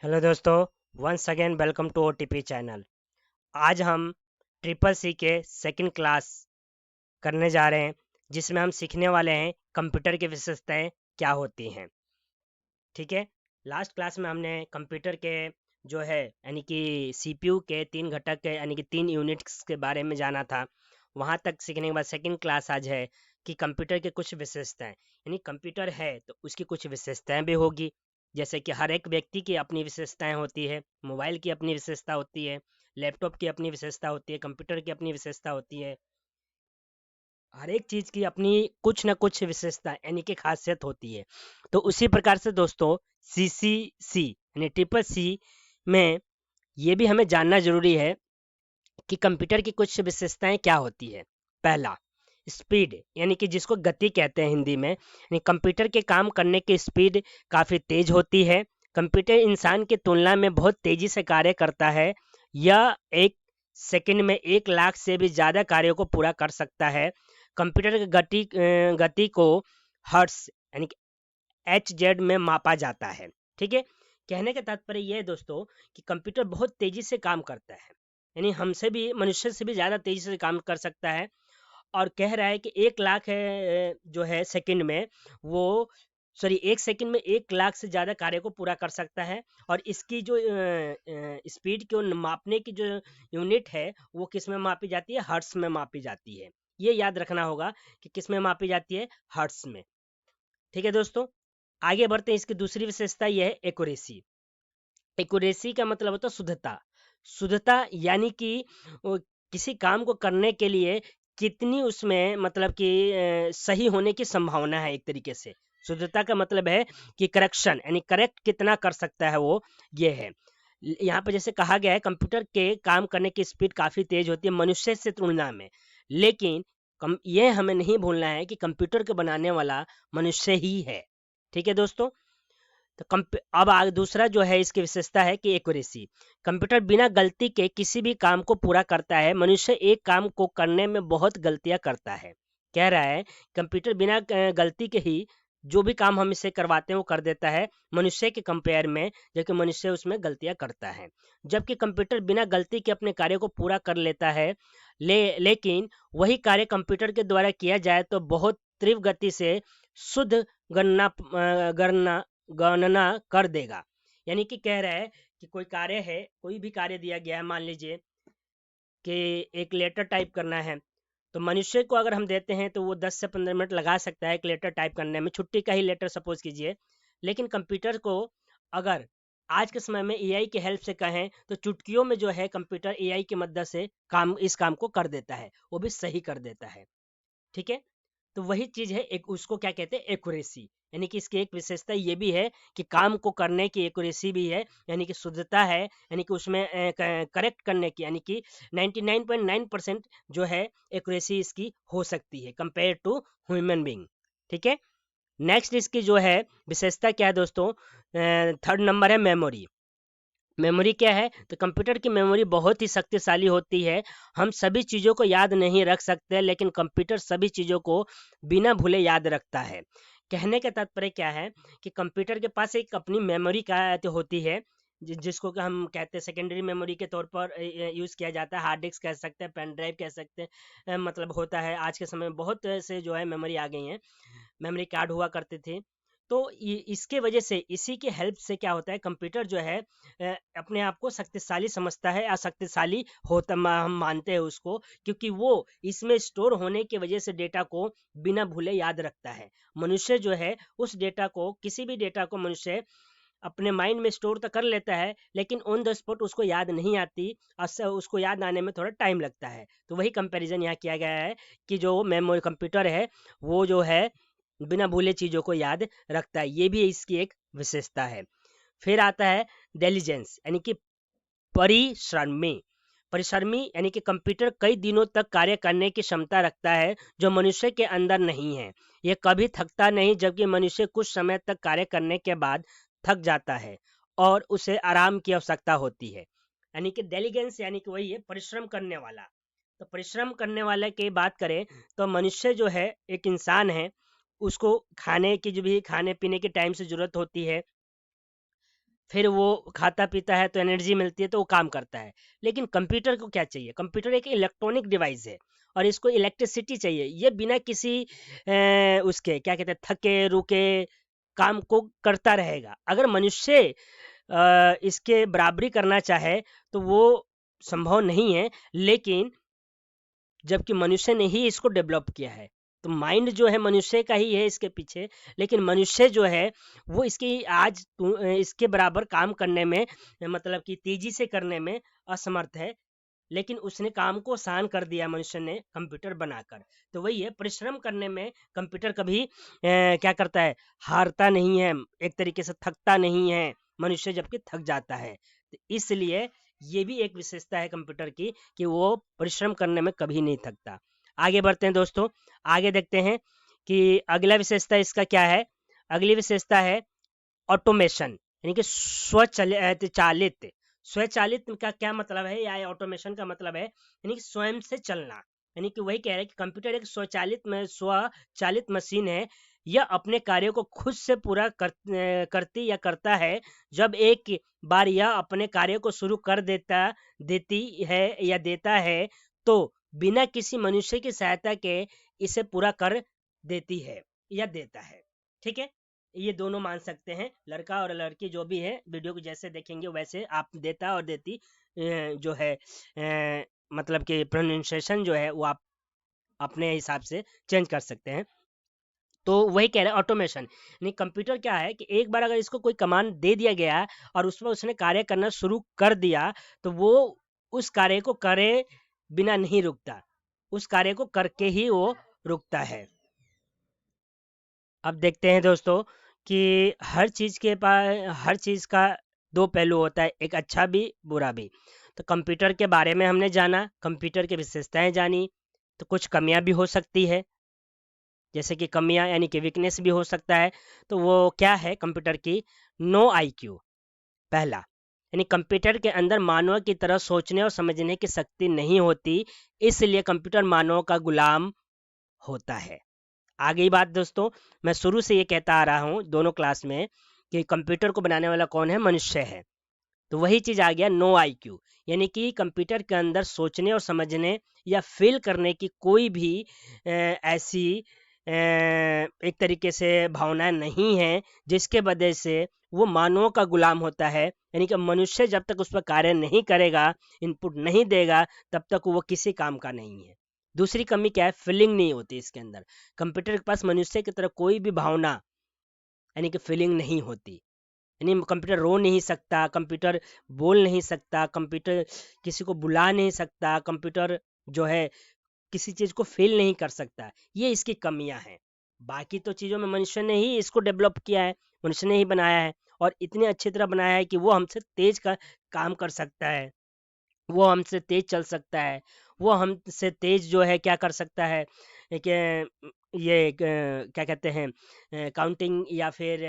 Hello दोस्तों, once again welcome to OTP channel. आज हम ट्रिपल सी के सेकंड क्लास करने जा रहे हैं, जिसमें हम सीखने वाले हैं कंप्यूटर की विशेषताएं क्या होती हैं। ठीक है। लास्ट क्लास में हमने कंप्यूटर के जो है यानी कि सीपीयू के तीन घटक के यानी कि तीन यूनिट्स के बारे में जाना था। वहाँ तक सीखने के बाद सेकंड क्लास आज है कि कंप्यूटर के कुछ विशेषताएं, यानी कंप्यूटर है तो उसकी कुछ विशेषताएं भी होगी। जैसे कि हर एक व्यक्ति की अपनी विशेषताएं होती है, मोबाइल की अपनी विशेषता होती है, लैपटॉप की अपनी विशेषता होती है, कंप्यूटर की अपनी विशेषता होती है। हर एक चीज की अपनी कुछ ना कुछ विशेषता यानी कि खासियत होती है। तो उसी प्रकार से दोस्तों, सीसीसी यानी ट्रिपल सी में ये भी हमें जानना जरूरी है कि कंप्यूटर की कुछ विशेषताएं क्या होती है। पहला, स्पीड यानी कि जिसको गति कहते हैं हिंदी में, यानी कंप्यूटर के काम करने की स्पीड काफ़ी तेज होती है। कंप्यूटर इंसान की तुलना में बहुत तेजी से कार्य करता है। यह एक सेकंड में 1 लाख से भी ज़्यादा कार्यों को पूरा कर सकता है। कंप्यूटर की गति को हर्ट्स यानी कि एच में मापा जाता है। ठीक है। कहने का तात्पर्य यह है दोस्तों कि कंप्यूटर बहुत तेजी से काम करता है, यानी हमसे भी, मनुष्य से भी ज़्यादा तेजी से काम कर सकता है। और कह रहा है कि 1 लाख है जो है सेकंड में, वो सॉरी 1 सेकंड में 1 लाख से ज़्यादा कार्य को पूरा कर सकता है। और इसकी जो स्पीड को मापने की जो यूनिट है वो किस में मापी जाती है? हर्ट्स में मापी जाती है। ये याद रखना होगा कि किस में मापी जाती है? हर्ट्स में। ठीक है दोस्तों, आगे बढ़ते हैं। इसकी दूसरी विशेषता यह है एक्यूरेसी। एक्यूरेसी का मतलब होता है शुद्धता। शुद्धता यानी कि वो किसी काम को करने के लिए कितनी उसमें मतलब कि सही होने की संभावना है। एक तरीके से शुद्धता का मतलब है कि करेक्शन यानी करेक्ट कितना कर सकता है वो, ये है। यहाँ पे जैसे कहा गया है कंप्यूटर के काम करने की स्पीड काफ़ी तेज होती है मनुष्य से तुलना में। लेकिन कम ये हमें नहीं भूलना है कि कंप्यूटर को बनाने वाला मनुष्य ही है। ठीक है दोस्तों। तो अब दूसरा जो है इसकी विशेषता है कि एक्यूरेसी। कंप्यूटर बिना गलती के किसी भी काम को पूरा करता है। मनुष्य एक काम को करने में बहुत गलतियां करता है। कह रहा है कंप्यूटर बिना गलती के ही जो भी काम हम इससे करवाते हैं वो कर देता है मनुष्य के कंपेयर में, जबकि मनुष्य उसमें गलतियां करता है। जबकि कंप्यूटर बिना गलती के अपने कार्य को पूरा कर लेता है। लेकिन वही कार्य कंप्यूटर के द्वारा किया जाए तो बहुत तीव्र गति से शुद्ध गणना गणना कर देगा। यानी कि कह रहा है कि कोई कार्य है, कोई भी कार्य दिया गया है, मान लीजिए कि एक लेटर टाइप करना है, तो मनुष्य को अगर हम देते हैं तो वो 10 से 15 मिनट लगा सकता है एक लेटर टाइप करने में, छुट्टी का ही लेटर सपोज कीजिए। लेकिन कंप्यूटर को अगर आज के समय में एआई की हेल्प से कहें तो चुटकियों में जो है कंप्यूटर एआई की मदद से इस काम को कर देता है, वो भी सही कर देता है। ठीक है। तो वही चीज है, एक उसको क्या कहते हैं? एक्यूरेसी। यानी कि इसकी एक विशेषता ये भी है कि काम को करने की एक्यूरेसी भी है, यानी कि शुद्धता है, यानी कि उसमें करेक्ट करने की, यानी कि 99.9% जो है एक्यूरेसी इसकी हो सकती है कंपेयर टू ह्यूमन बीइंग। ठीक है। नेक्स्ट इसकी जो है विशेषता क्या है दोस्तों? थर्ड नंबर है मेमोरी। मेमोरी क्या है? तो कंप्यूटर की मेमोरी बहुत ही शक्तिशाली होती है। हम सभी चीज़ों को याद नहीं रख सकते, लेकिन कंप्यूटर सभी चीज़ों को बिना भूले याद रखता है। कहने का तात्पर्य क्या है कि कंप्यूटर के पास एक अपनी मेमोरी का तो होती है, जिसको कि हम कहते हैं सेकेंडरी मेमोरी के तौर पर यूज़ किया जाता है। हार्ड डिस्क कह सकते हैं, पेन ड्राइव कह सकते हैं। मतलब होता है आज के समय में बहुत से जो है मेमोरी आ गई हैं, मेमोरी कार्ड हुआ करते थे। तो इसके वजह से, इसी के हेल्प से क्या होता है, कंप्यूटर जो है अपने आप को शक्तिशाली समझता है या शक्तिशाली होता हम मानते हैं उसको, क्योंकि वो इसमें स्टोर होने की वजह से डेटा को बिना भूले याद रखता है। मनुष्य जो है उस डेटा को, किसी भी डेटा को मनुष्य अपने माइंड में स्टोर तो कर लेता है, लेकिन ऑन द स्पॉट उसको याद नहीं आती और उसको याद आने में थोड़ा टाइम लगता है। तो वही कंपैरिजन यहाँ किया गया है कि जो मेमोरी कंप्यूटर है वो जो है बिना भूले चीज़ों को याद रखता है। ये भी इसकी एक विशेषता है। फिर आता है डिलीजेंस, यानी कि परिश्रमी। परिश्रमी यानी कि कंप्यूटर कई दिनों तक कार्य करने की क्षमता रखता है जो मनुष्य के अंदर नहीं है। ये कभी थकता नहीं, जबकि मनुष्य कुछ समय तक कार्य करने के बाद थक जाता है और उसे आराम की आवश्यकता होती है। यानी कि डेलीगेंस यानी कि वही है परिश्रम करने वाला। तो परिश्रम करने वाले की बात करें तो मनुष्य जो है एक इंसान है, उसको खाने की जो भी खाने पीने के टाइम से जरूरत होती है, फिर वो खाता पीता है तो एनर्जी मिलती है तो वो काम करता है। लेकिन कंप्यूटर को क्या चाहिए? कंप्यूटर एक इलेक्ट्रॉनिक डिवाइस है और इसको इलेक्ट्रिसिटी चाहिए। ये बिना किसी उसके क्या कहते हैं थके रुके काम को करता रहेगा। अगर मनुष्य इसके बराबरी करना चाहे तो वो संभव नहीं है, लेकिन जबकि मनुष्य ने ही इसको डेवलप किया है। तो माइंड जो है मनुष्य का ही है इसके पीछे, लेकिन मनुष्य जो है वो इसकी इसके बराबर काम करने में मतलब कि तेजी से करने में असमर्थ है। लेकिन उसने काम को आसान कर दिया मनुष्य ने कंप्यूटर बनाकर। तो वही है, परिश्रम करने में कंप्यूटर कभी क्या करता है, हारता नहीं है, एक तरीके से थकता नहीं है, मनुष्य जबकि थक जाता है। तो इसलिए ये भी एक विशेषता है कंप्यूटर की कि वो परिश्रम करने में कभी नहीं थकता। आगे बढ़ते हैं दोस्तों, आगे देखते हैं कि अगला विशेषता इसका क्या है। अगली विशेषता है ऑटोमेशन, यानी कि स्वचालित। स्वचालित का क्या मतलब है, या ऑटोमेशन का मतलब है यानी कि स्वयं से चलना। यानी कि वही कह रहे हैं कि कंप्यूटर एक स्वचालित मशीन है। यह अपने कार्यों को खुद से पूरा करती या करता है। जब एक बार यह अपने कार्य को शुरू कर देती है या देता है, तो बिना किसी मनुष्य की सहायता के इसे पूरा कर देती है या देता है। ठीक है, ये दोनों मान सकते हैं, लड़का और लड़की जो भी है, वीडियो को जैसे देखेंगे वैसे आप देता और देती जो है मतलब कि प्रोनाउंसिएशन जो है वो आप अपने हिसाब से चेंज कर सकते हैं। तो वही कह रहे हैं ऑटोमेशन, यानी कंप्यूटर क्या है कि एक बार अगर इसको कोई कमांड दे दिया गया और उसमें उसने कार्य करना शुरू कर दिया, तो वो उस कार्य को करे बिना नहीं रुकता, उस कार्य को करके ही वो रुकता है। अब देखते हैं दोस्तों कि हर चीज़ का दो पहलू होता है, एक अच्छा भी बुरा भी। तो कंप्यूटर के बारे में हमने जाना, कंप्यूटर की विशेषताएं जानी, तो कुछ कमियां भी हो सकती है, जैसे कि कमियां यानी कि वीकनेस भी हो सकता है। तो वो क्या है कंप्यूटर की? नो आईक्यू, पहला, यानी कंप्यूटर के अंदर मानव की तरह सोचने और समझने की शक्ति नहीं होती, इसलिए कंप्यूटर मानव का गुलाम होता है। आगे बात दोस्तों, मैं शुरू से ये कहता आ रहा हूँ दोनों क्लास में कि कंप्यूटर को बनाने वाला कौन है? मनुष्य है। तो वही चीज आ गया नो आईक्यू, यानी कि कंप्यूटर के अंदर सोचने और समझने या फील करने की कोई भी ऐसी एक तरीके से भावनाएं नहीं है जिसके वजह से वो मानवों का गुलाम होता है। यानी कि मनुष्य जब तक उस पर कार्य नहीं करेगा, इनपुट नहीं देगा, तब तक वो किसी काम का नहीं है। दूसरी कमी क्या है? फीलिंग नहीं होती इसके अंदर। कंप्यूटर के पास मनुष्य की तरह कोई भी भावना यानी कि फीलिंग नहीं होती। यानी कंप्यूटर रो नहीं सकता, कंप्यूटर बोल नहीं सकता, कंप्यूटर किसी को बुला नहीं सकता, कंप्यूटर जो है किसी चीज़ को फील नहीं कर सकता। ये इसकी कमियां हैं। बाकी तो चीज़ों में मनुष्य ने ही इसको डेवलप किया है, मनुष्य ने ही बनाया है, और इतनी अच्छी तरह बनाया है कि वो हमसे तेज का काम कर सकता है, वो हमसे तेज चल सकता है, वो हमसे तेज जो है क्या कर सकता है कि क्या कहते हैं काउंटिंग या फिर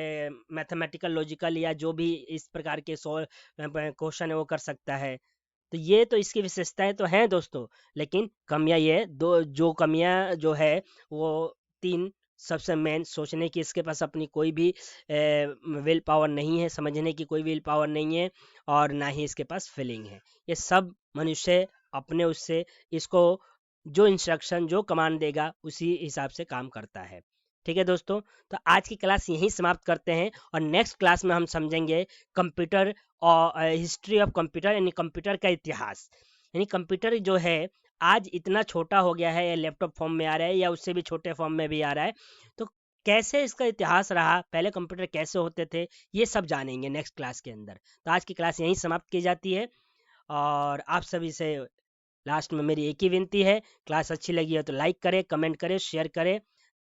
मैथमेटिकल लॉजिकल या जो भी इस प्रकार के सॉल्व क्वेश्चन है वो कर सकता है। तो ये तो इसकी विशेषताएं तो हैं दोस्तों, लेकिन कमियां ये दो, जो कमियां जो है वो तीन। सबसे मेन, सोचने की इसके पास अपनी कोई भी विल पावर नहीं है, समझने की कोई विल पावर नहीं है, और ना ही इसके पास फीलिंग है। ये सब मनुष्य अपने उससे इसको जो इंस्ट्रक्शन जो कमांड देगा उसी हिसाब से काम करता है। ठीक है दोस्तों, तो आज की क्लास यहीं समाप्त करते हैं, और नेक्स्ट क्लास में हम समझेंगे कंप्यूटर और हिस्ट्री ऑफ कंप्यूटर, यानी कंप्यूटर का इतिहास। यानी कंप्यूटर जो है आज इतना छोटा हो गया है, या लैपटॉप फॉर्म में आ रहा है या उससे भी छोटे फॉर्म में भी आ रहा है, तो कैसे इसका इतिहास रहा, पहले कंप्यूटर कैसे होते थे, ये सब जानेंगे नेक्स्ट क्लास के अंदर। तो आज की क्लास यहीं समाप्त की जाती है, और आप सभी से लास्ट में मेरी एक ही विनती है, क्लास अच्छी लगी हो तो लाइक करें, कमेंट करें, शेयर करें।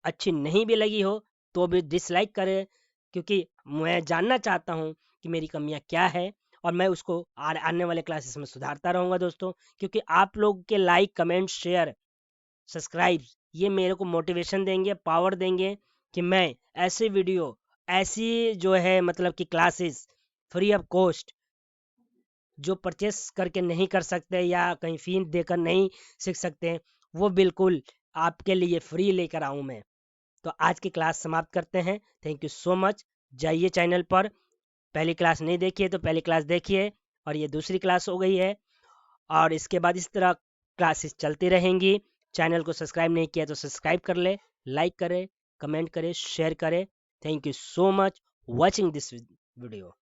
अच्छी नहीं भी लगी हो तो भी डिसलाइक करें, क्योंकि मैं जानना चाहता हूँ कि मेरी कमियाँ क्या है, और मैं उसको आने वाले क्लासेस में सुधारता रहूँगा दोस्तों। क्योंकि आप लोग के लाइक, कमेंट, शेयर, सब्सक्राइब, ये मेरे को मोटिवेशन देंगे, पावर देंगे कि मैं ऐसे वीडियो, ऐसी जो है मतलब कि क्लासेस फ्री ऑफ कॉस्ट, जो परचेस करके नहीं कर सकते या कहीं फी देकर नहीं सीख सकते, वो बिल्कुल आपके लिए फ्री लेकर आऊँ मैं। तो आज की क्लास समाप्त करते हैं। Thank you so much. जाइए चैनल पर, पहली क्लास नहीं देखी है तो पहली क्लास देखिए, और ये दूसरी क्लास हो गई है। और इसके बाद इस तरह क्लासेस चलती रहेंगी। चैनल को सब्सक्राइब नहीं किया तो सब्सक्राइब कर ले, लाइक करें, कमेंट करें, शेयर करें। Thank you so much watching this video.